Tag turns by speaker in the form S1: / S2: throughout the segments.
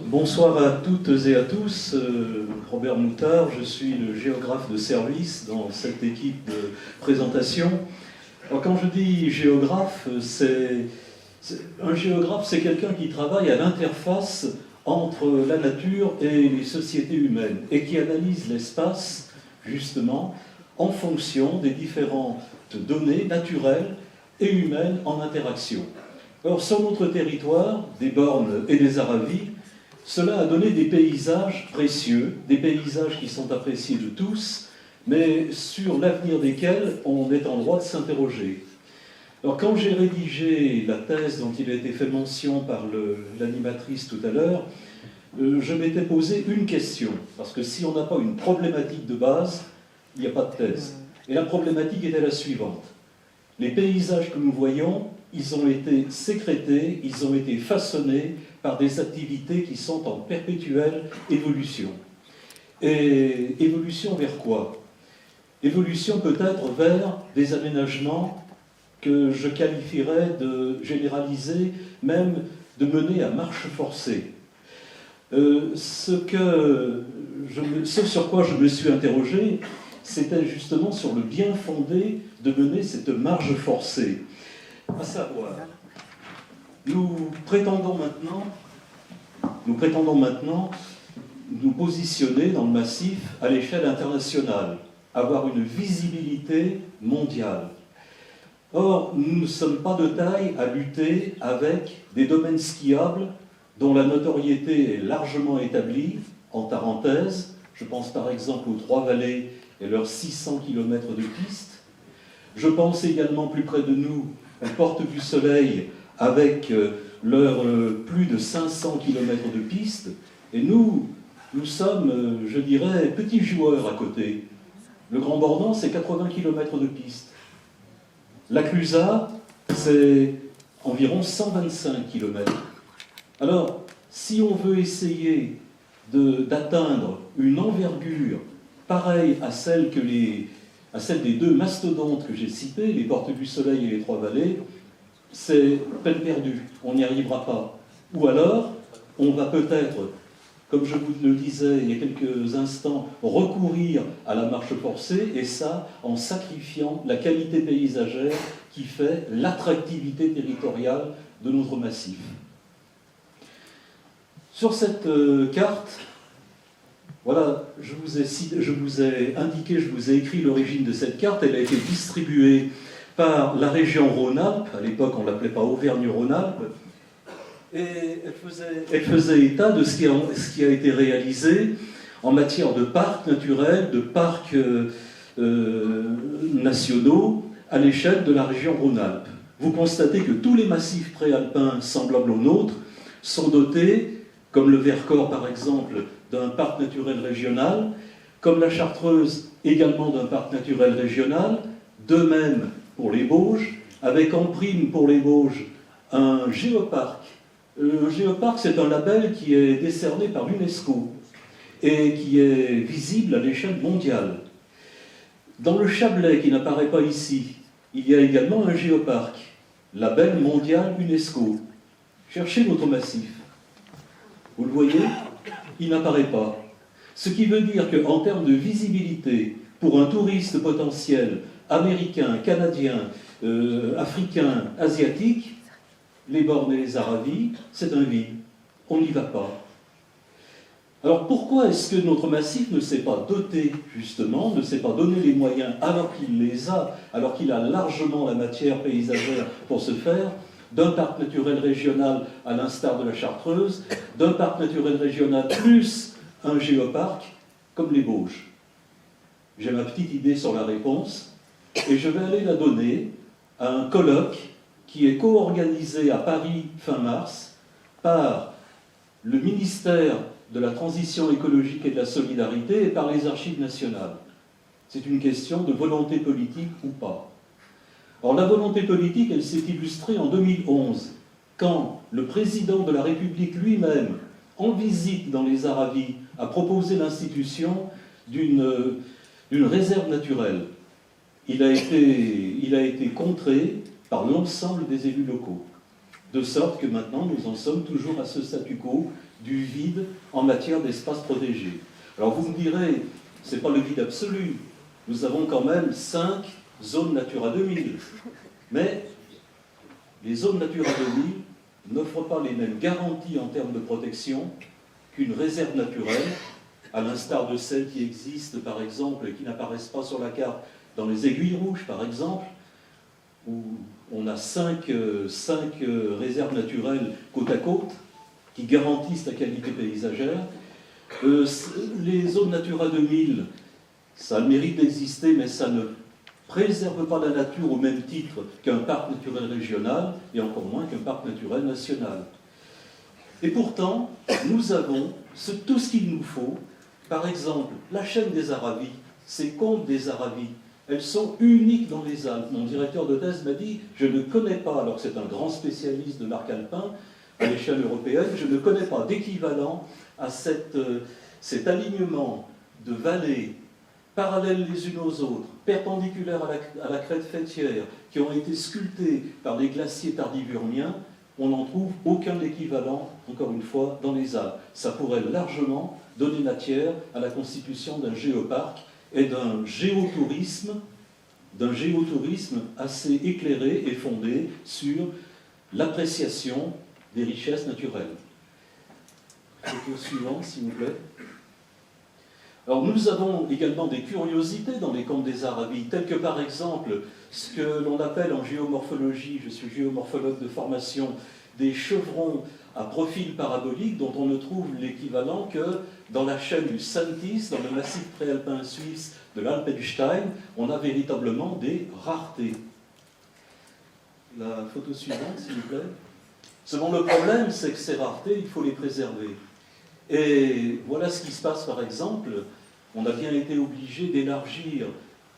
S1: Bonsoir à toutes et à tous, Robert Moutard, je suis le géographe de service dans cette équipe de présentation. Alors quand je dis géographe, un géographe c'est quelqu'un qui travaille à l'interface entre la nature et les sociétés humaines et qui analyse l'espace justement en fonction des différentes données naturelles et humaines en interaction. Or sur notre territoire, des bornes et des Aravis, cela a donné des paysages précieux, des paysages qui sont appréciés de tous, mais sur l'avenir desquels on est en droit de s'interroger. Alors quand j'ai rédigé la thèse dont il a été fait mention par l'animatrice tout à l'heure, je m'étais posé une question, parce que si on n'a pas une problématique de base, il n'y a pas de thèse. Et la problématique était la suivante. Les paysages que nous voyons, ils ont été sécrétés, ils ont été façonnés par des activités qui sont en perpétuelle évolution. Et évolution vers quoi? Évolution peut-être vers des aménagements que je qualifierais de généraliser, même de mener à marche forcée. Ce sur quoi je me suis interrogé, c'était justement sur le bien fondé de mener cette marche forcée. À savoir, nous prétendons maintenant nous positionner dans le massif à l'échelle internationale, avoir une visibilité mondiale. Or, nous ne sommes pas de taille à lutter avec des domaines skiables dont la notoriété est largement établie, en parenthèse. Je pense par exemple aux Trois-Vallées et leurs 600 km de pistes. Je pense également plus près de nous aux Portes du Soleil avec leurs plus de 500 km de pistes. Et nous sommes, je dirais, petits joueurs à côté. Le Grand Bornand, c'est 80 km de pistes. La Clusaz, c'est environ 125 km. Alors, si on veut essayer d'atteindre une envergure pareille à celle des deux mastodontes que j'ai cités, les Portes du Soleil et les Trois-Vallées, c'est peine perdue, on n'y arrivera pas. Ou alors, on va peut-être, comme je vous le disais il y a quelques instants, recourir à la marche forcée, et ça en sacrifiant la qualité paysagère qui fait l'attractivité territoriale de notre massif. Sur cette carte, voilà, je vous ai indiqué, je vous ai écrit l'origine de cette carte. Elle a été distribuée par la région Rhône-Alpes, à l'époque on ne l'appelait pas Auvergne-Rhône-Alpes, et elle faisait état de ce qui a été réalisé en matière de parcs naturels, de parcs nationaux à l'échelle de la région Rhône-Alpes. Vous constatez que tous les massifs préalpins semblables aux nôtres sont dotés, comme le Vercors par exemple, d'un parc naturel régional, comme la Chartreuse également d'un parc naturel régional, de même pour les Bauges, avec en prime pour les Bauges un géoparc. Le géoparc, c'est un label qui est décerné par l'UNESCO et qui est visible à l'échelle mondiale. Dans le Chablais, qui n'apparaît pas ici, il y a également un géoparc, label mondial UNESCO. Cherchez votre massif. Vous le voyez? Il n'apparaît pas. Ce qui veut dire qu'en termes de visibilité, pour un touriste potentiel américain, canadien, africain, asiatique, les bornes et les Aravis, c'est un vide. On n'y va pas. Alors pourquoi est-ce que notre massif ne s'est pas doté, justement, ne s'est pas donné les moyens, alors qu'il les a, alors qu'il a largement la matière paysagère pour se faire, d'un parc naturel régional à l'instar de la Chartreuse, d'un parc naturel régional plus un géoparc comme les Bauges? J'ai ma petite idée sur la réponse et je vais aller la donner à un colloque qui est co-organisé à Paris fin mars par le ministère de la Transition écologique et de la Solidarité et par les Archives nationales. C'est une question de volonté politique ou pas. Or, la volonté politique, elle s'est illustrée en 2011, quand le président de la République lui-même, en visite dans les Aravis, a proposé l'institution d'une réserve naturelle. Il a été contré par l'ensemble des élus locaux. De sorte que maintenant, nous en sommes toujours à ce statu quo du vide en matière d'espace protégé. Alors vous me direz, ce n'est pas le vide absolu. Nous avons quand même 5 zones Natura 2000. Mais les zones Natura 2000 n'offrent pas les mêmes garanties en termes de protection qu'une réserve naturelle, à l'instar de celles qui existent, par exemple, et qui n'apparaissent pas sur la carte, dans les Aiguilles Rouges, par exemple, où on a 5 réserves naturelles côte à côte, qui garantissent la qualité paysagère. Les zones Natura 2000, ça a le mérite d'exister, mais ça ne préserve pas la nature au même titre qu'un parc naturel régional, et encore moins qu'un parc naturel national. Et pourtant, nous avons tout ce qu'il nous faut. Par exemple, la chaîne des Aravis, ces combes des Aravis, elles sont uniques dans les Alpes. Mon directeur de thèse m'a dit, je ne connais pas, alors c'est un grand spécialiste de l'arc alpin, à l'échelle européenne, je ne connais pas d'équivalent à cet alignement de vallées parallèles les unes aux autres, perpendiculaires à la crête faîtière, qui ont été sculptées par les glaciers tardivurniens. On n'en trouve aucun équivalent, encore une fois, dans les Alpes. Ça pourrait largement donner matière à la constitution d'un géoparc et d'un géotourisme assez éclairé et fondé sur l'appréciation des richesses naturelles. Photo suivante, s'il vous plaît. Alors nous avons également des curiosités dans les combes des Aravis, telles que par exemple ce que l'on appelle en géomorphologie, je suis géomorphologue de formation, des chevrons à profil parabolique dont on ne trouve l'équivalent que dans la chaîne du Santis, dans le massif préalpin suisse de l'Alpenstein. On a véritablement des raretés. La photo suivante, s'il vous plaît. Seulement le problème, c'est que ces raretés, il faut les préserver. Et voilà ce qui se passe par exemple. On a bien été obligé d'élargir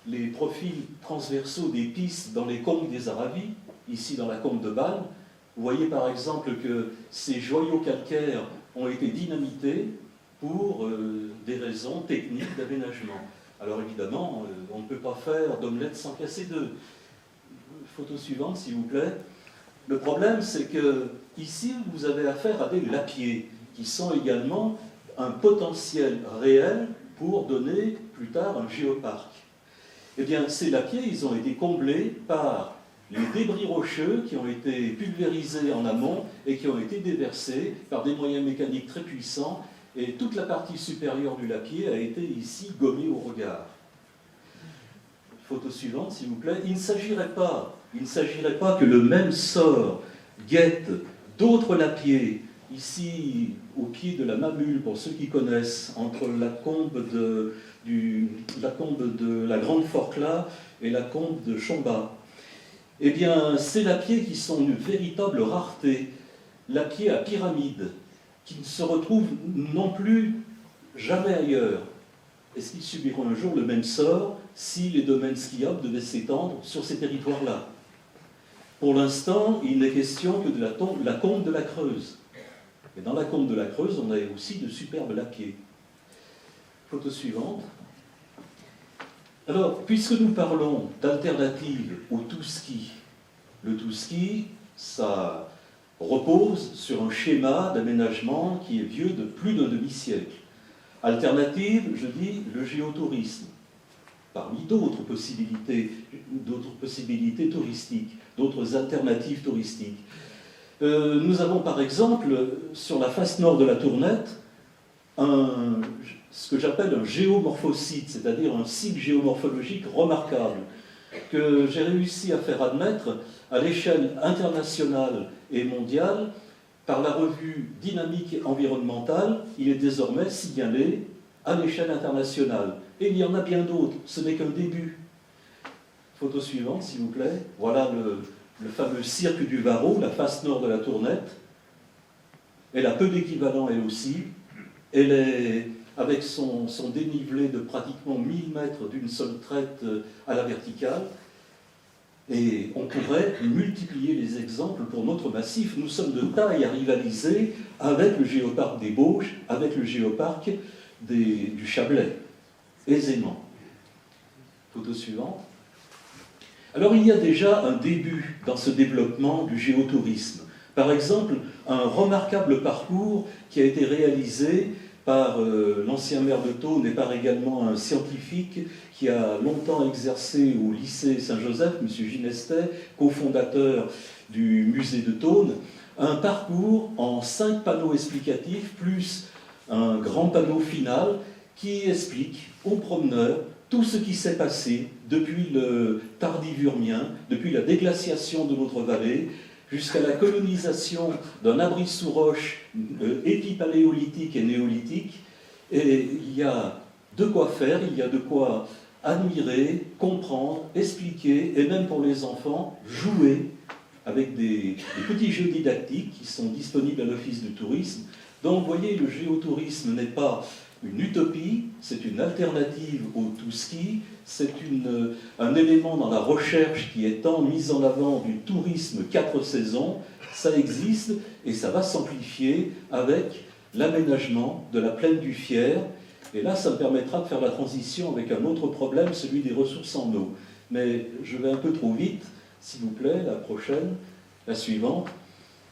S1: les profils transversaux des pistes dans les combes des Aravis, ici dans la combe de Bâle. Vous voyez par exemple que ces joyaux calcaires ont été dynamités pour des raisons techniques d'aménagement. Alors évidemment, on ne peut pas faire d'omelette sans casser d'œufs. Photo suivante, s'il vous plaît. Le problème, c'est que ici, vous avez affaire à des lapiers, qui sont également un potentiel réel pour donner plus tard un géoparc. Eh bien, ces lapiers, ils ont été comblés par les débris rocheux qui ont été pulvérisés en amont et qui ont été déversés par des moyens mécaniques très puissants, et toute la partie supérieure du lapier a été ici gommée au regard. Photo suivante, s'il vous plaît. Il ne s'agirait pas que le même sort guette d'autres lapiers, ici au pied de la Mamule, pour ceux qui connaissent, entre la combe de la Grande Forclaz et la combe de Chombat. Eh bien, ces lapiers qui sont une véritable rareté, lapiers à pyramide, qui ne se retrouvent non plus jamais ailleurs. Est-ce qu'ils subiront un jour le même sort si les domaines skiables devaient s'étendre sur ces territoires-là? Pour l'instant, il n'est question que de la combe de la Creuse. Et dans la combe de la Creuse, on a aussi de superbes lapiers. Photo suivante. Alors, puisque nous parlons d'alternatives au tout-ski, le tout-ski, ça repose sur un schéma d'aménagement qui est vieux de plus d'un demi-siècle. Alternative, je dis, le géotourisme, parmi d'autres possibilités touristiques, d'autres alternatives touristiques. Nous avons par exemple, sur la face nord de la Tournette, ce que j'appelle un géomorphosite, c'est-à-dire un site géomorphologique remarquable, que j'ai réussi à faire admettre à l'échelle internationale et mondiale par la revue Dynamique environnementale. Il est désormais signalé à l'échelle internationale. Et il y en a bien d'autres, ce n'est qu'un début. Photo suivante, s'il vous plaît. Voilà le fameux cirque du Varro, la face nord de la Tournette. Elle a peu d'équivalent, elle aussi. Elle est, avec son dénivelé de pratiquement 1000 mètres d'une seule traite à la verticale. Et on pourrait multiplier les exemples pour notre massif. Nous sommes de taille à rivaliser avec le géoparc des Bauges, avec le géoparc du Chablais, aisément. Photo suivante. Alors il y a déjà un début dans ce développement du géotourisme. Par exemple, un remarquable parcours qui a été réalisé par l'ancien maire de Thônes et par également un scientifique qui a longtemps exercé au lycée Saint-Joseph, M. Ginestet, cofondateur du musée de Thônes, un parcours en 5 panneaux explicatifs, plus un grand panneau final qui explique aux promeneurs tout ce qui s'est passé depuis le Tardivurmien, depuis la déglaciation de notre vallée, jusqu'à la colonisation d'un abri sous roche épipaléolithique et néolithique. Et il y a de quoi faire, il y a de quoi admirer, comprendre, expliquer, et même pour les enfants, jouer avec des petits jeux didactiques qui sont disponibles à l'Office du tourisme. Donc, vous voyez, le géotourisme n'est pas une utopie, c'est une alternative au tout-ski, c'est un élément dans la recherche qui est tant mis en avant du tourisme 4 saisons. Ça existe et ça va s'amplifier avec l'aménagement de la plaine du Fier. Et là, ça me permettra de faire la transition avec un autre problème, celui des ressources en eau. Mais je vais un peu trop vite, s'il vous plaît, la prochaine, la suivante.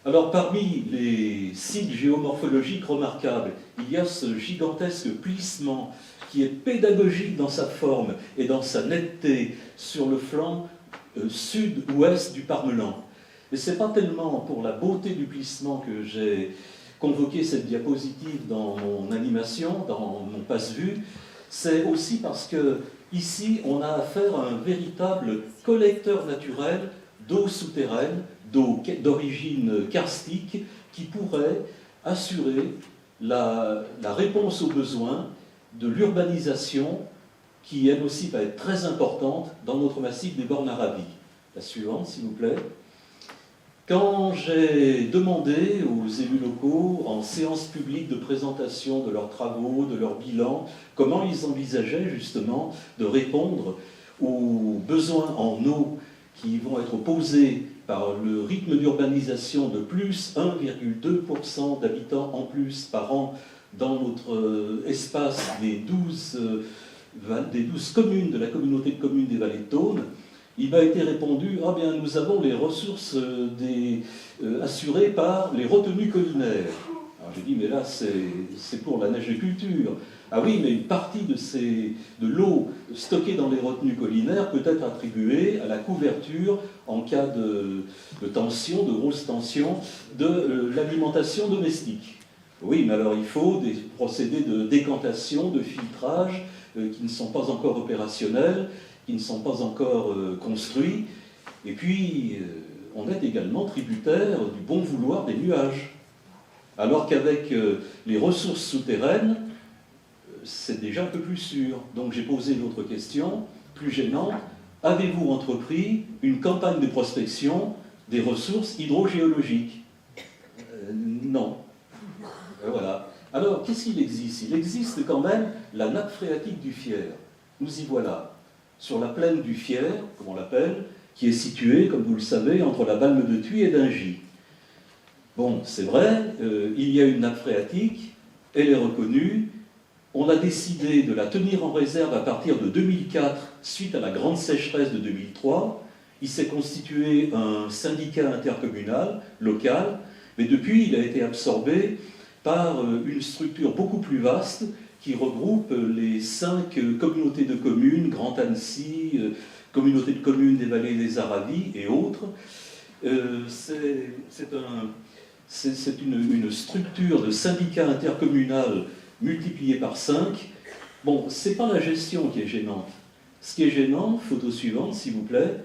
S1: Alors, parmi les sites géomorphologiques remarquables, il y a ce gigantesque plissement qui est pédagogique dans sa forme et dans sa netteté sur le flanc sud-ouest du Parmelan. Et ce n'est pas tellement pour la beauté du plissement que j'ai convoqué cette diapositive dans mon animation, dans mon passe-vue, c'est aussi parce que ici, on a affaire à un véritable collecteur naturel d'eau souterraine, d'eau d'origine karstique, qui pourrait assurer la réponse aux besoins de l'urbanisation, qui elle aussi va être très importante dans notre massif des Bornes Arabies. La suivante, s'il vous plaît. Quand j'ai demandé aux élus locaux, en séance publique de présentation de leurs travaux, de leur bilan, comment ils envisageaient justement de répondre aux besoins en eau qui vont être posés par le rythme d'urbanisation de plus 1,2% d'habitants en plus par an dans notre espace des 12 communes de la communauté de communes des Vallées de Thônes, il m'a été répondu « Ah bien, nous avons les ressources assurées par les retenues collinaires. » Alors j'ai dit « Mais là, c'est pour la neigeculture. » Ah oui, mais une partie de l'eau stockée dans les retenues collinaires peut être attribuée à la couverture en cas de tension, de grosse tension, de l'alimentation domestique. Oui, mais alors il faut des procédés de décantation, de filtrage qui ne sont pas encore opérationnels, qui ne sont pas encore construits. Et puis, on est également tributaire du bon vouloir des nuages. Alors qu'avec les ressources souterraines, c'est déjà un peu plus sûr. Donc j'ai posé une autre question, plus gênante. Avez-vous entrepris une campagne de prospection des ressources hydrogéologiques? Non. Voilà. Alors, qu'est-ce qu'il existe? Il existe quand même la nappe phréatique du Fier. Nous y voilà. Sur la plaine du Fier, comme on l'appelle, qui est située, comme vous le savez, entre la Balme de Thuit et d'Ingy. Bon, c'est vrai, il y a une nappe phréatique, elle est reconnue. On a décidé de la tenir en réserve à partir de 2004, suite à la grande sécheresse de 2003. Il s'est constitué un syndicat intercommunal, local, mais depuis, il a été absorbé par une structure beaucoup plus vaste qui regroupe les 5 communautés de communes, Grand Annecy, communauté de communes des Vallées des Aravis et autres. C'est une structure de syndicat intercommunal multiplié par 5. Bon, ce n'est pas la gestion qui est gênante. Ce qui est gênant, photo suivante s'il vous plaît,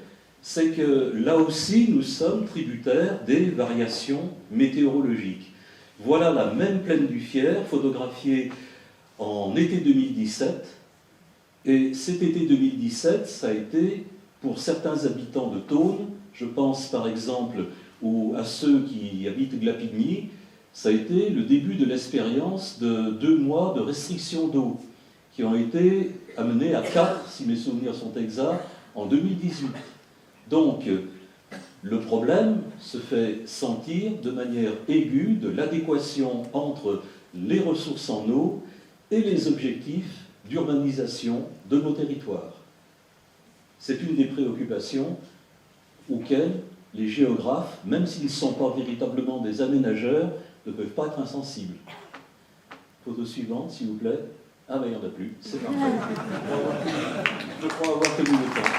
S1: c'est que là aussi nous sommes tributaires des variations météorologiques. Voilà la même plaine du Fier, photographiée en été 2017. Et cet été 2017, ça a été, pour certains habitants de Thônes, je pense par exemple à ceux qui habitent Glapigny, ça a été le début de l'expérience de 2 mois de restriction d'eau, qui ont été amenés à 4, si mes souvenirs sont exacts, en 2018. Donc, le problème se fait sentir de manière aiguë de l'adéquation entre les ressources en eau et les objectifs d'urbanisation de nos territoires. C'est une des préoccupations auxquelles les géographes, même s'ils ne sont pas véritablement des aménageurs, ne peuvent pas être insensibles. Photo suivante, s'il vous plaît. Ah ben il n'y en a plus, c'est parfait. Je crois avoir tenu le temps.